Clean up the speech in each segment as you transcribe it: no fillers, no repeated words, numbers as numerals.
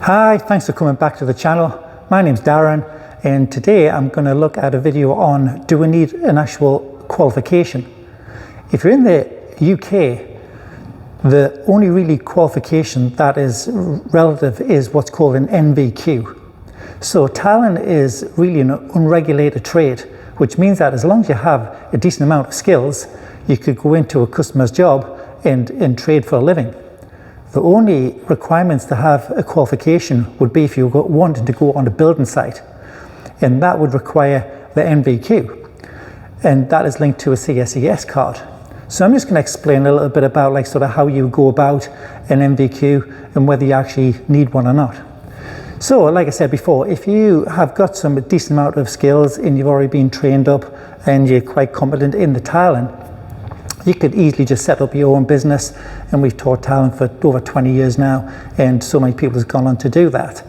Hi, thanks for coming back to the channel. My name's Darren, and today I'm going to look at a video on, do we need an actual qualification? If you're in the UK, the only really qualification that is relative is what's called an NVQ. So tiling is really an unregulated trade, which means that as long as you have a decent amount of skills, you could go into a customer's job and trade for a living. The only requirements to have a qualification would be if you wanted to go on a building site, and that would require the NVQ, and that is linked to a CSCS card. So I'm just going to explain a little bit about sort of how you go about an NVQ and whether you actually need one or not. So like I said before, if you have got some decent amount of skills and you've already been trained up and you're quite competent in the tiling, you could easily just set up your own business, and we've taught tiling for over 20 years now, and so many people have gone on to do that.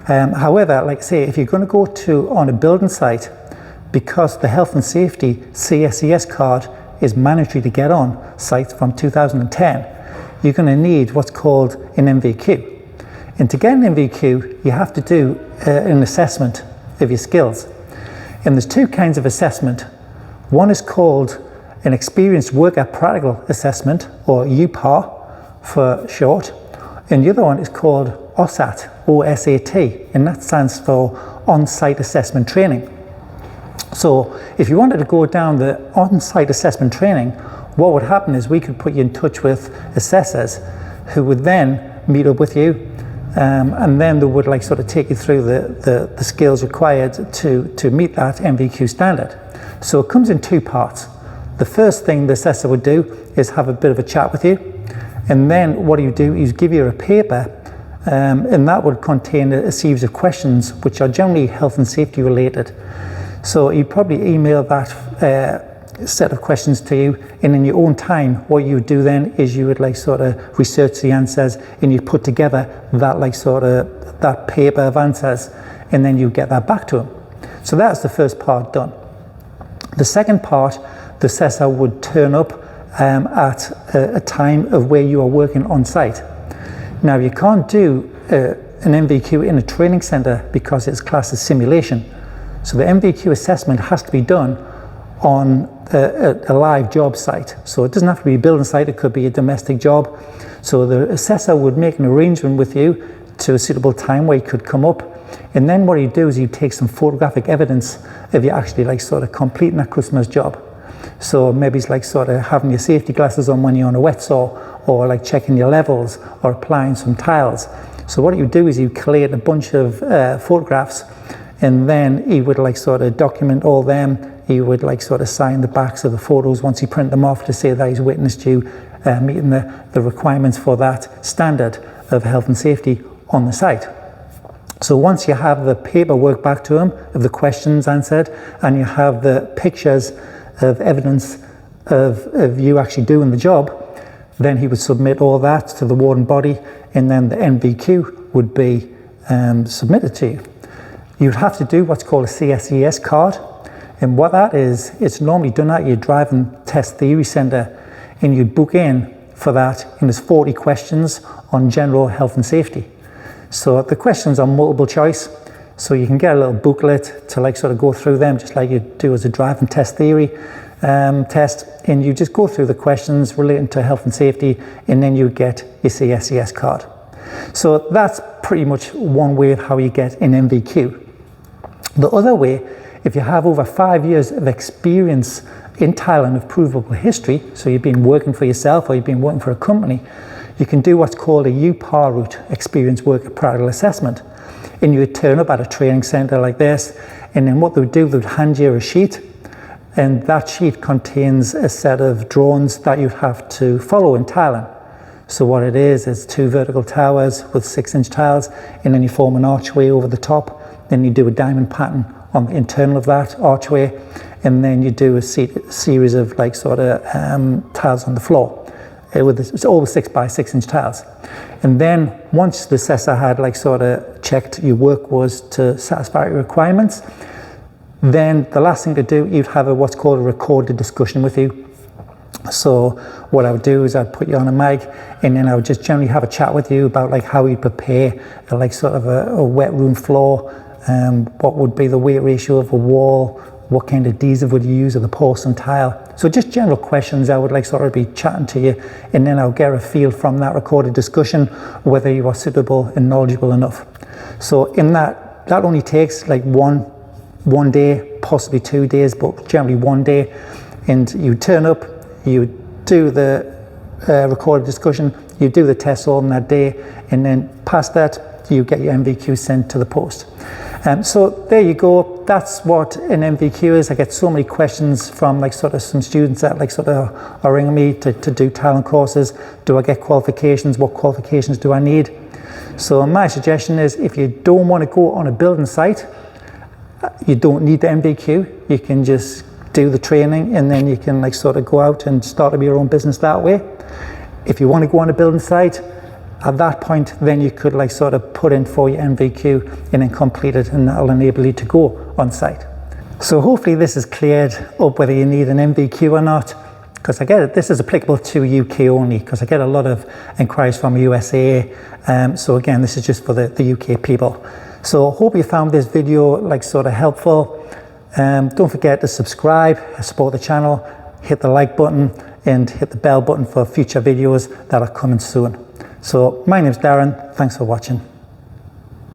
However, like I say, if you're going to go on a building site, because the health and safety CSCS card is mandatory to get on sites from 2010, you're going to need what's called an NVQ. And to get an NVQ, you have to do an assessment of your skills. And there's two kinds of assessment. One is called an Experienced Worker Practical Assessment, or UPAR for short, and the other one is called OSAT, O-S-A-T, and that stands for On-Site Assessment Training. So if you wanted to go down the on-site assessment training, what would happen is we could put you in touch with assessors who would then meet up with you, and then they would sort of take you through the skills required to meet that NVQ standard. So it comes in two parts. The first thing the assessor would do is have a bit of a chat with you, and then what you do is give you a paper, and that would contain a series of questions which are generally health and safety related. So you'd probably email that set of questions to you, and in your own time what you would do then is you would sort of research the answers, and you put together that sort of that paper of answers, and then you get that back to them. So that's the first part done. The second part, the assessor would turn up at a time of where you are working on site. Now you can't do an NVQ in a training centre because it's classed as simulation. So the NVQ assessment has to be done on a live job site. So it doesn't have to be a building site, it could be a domestic job. So the assessor would make an arrangement with you to a suitable time where you could come up, and then what you do is you take some photographic evidence of you actually sort of completing that customer's job. So maybe it's sort of having your safety glasses on when you're on a wet saw, or checking your levels, or applying some tiles. So what you do is you collate a bunch of photographs, and then you would sort of document all them. You would sort of sign the backs of the photos once you print them off to say that he's witnessed you meeting the requirements for that standard of health and safety on the site. So once you have the paperwork back to him of the questions answered, and you have the pictures of evidence of you actually doing the job, then he would submit all that to the warden body, and then the NVQ would be submitted to you. You'd have to do what's called a CSCS card, and what that is, it's normally done at your driving test theory centre, and you'd book in for that, and there's 40 questions on general health and safety. So the questions are multiple choice, so you can get a little booklet to sort of go through them, just like you do as a driving test theory test, and you just go through the questions relating to health and safety, and then you get your CSCS card. So that's pretty much one way of how you get an NVQ. The other way, if you have over 5 years of experience in tiling of provable history, so you've been working for yourself or you've been working for a company, you can do what's called a UPAR route, Experienced Worker Practical Assessment. And you would turn up at a training centre like this, and then what they would do, they would hand you a sheet, and that sheet contains a set of drawings that you'd have to follow in tiling. So what it is 2 vertical towers with 6-inch tiles, and then you form an archway over the top, then you do a diamond pattern on the internal of that archway, and then you do a series of sort of tiles on the floor. It's always 6 by 6-inch tiles. And then once the assessor had sort of checked your work was to satisfactory requirements, then the last thing to do, you'd have what's called a recorded discussion with you. So what I would do is I'd put you on a mic, and then I would just generally have a chat with you about like how you prepare like sort of a wet room floor, what would be the weight ratio of a wall, what kind of adhesive would you use of the porcelain tile. So just general questions I would like sort of be chatting to you, and then I'll get a feel from that recorded discussion whether you are suitable and knowledgeable enough. So in that only takes like one day, possibly 2 days, but generally 1 day, and you turn up, you do the recorded discussion, you do the test all in that day, and then past that you get your NVQ sent to the post. So there you go, that's what an NVQ is. I get so many questions from like sort of some students that like sort of are ringing me to do talent courses. Do I get qualifications? What qualifications do I need? So my suggestion is, if you don't want to go on a building site, you don't need the NVQ. You can just do the training, and then you can like sort of go out and start up your own business that way. If you want to go on a building site, at that point then you could like sort of put in for your NVQ and then complete it, and that'll enable you to go on site. So hopefully this has cleared up whether you need an NVQ or not, because I get it, this is applicable to UK only, because I get a lot of inquiries from USA. So again, this is just for the UK people. So hope you found this video like sort of helpful. Don't forget to subscribe, support the channel, hit the like button, and hit the bell button for future videos that are coming soon. So my name's Darren, thanks for watching.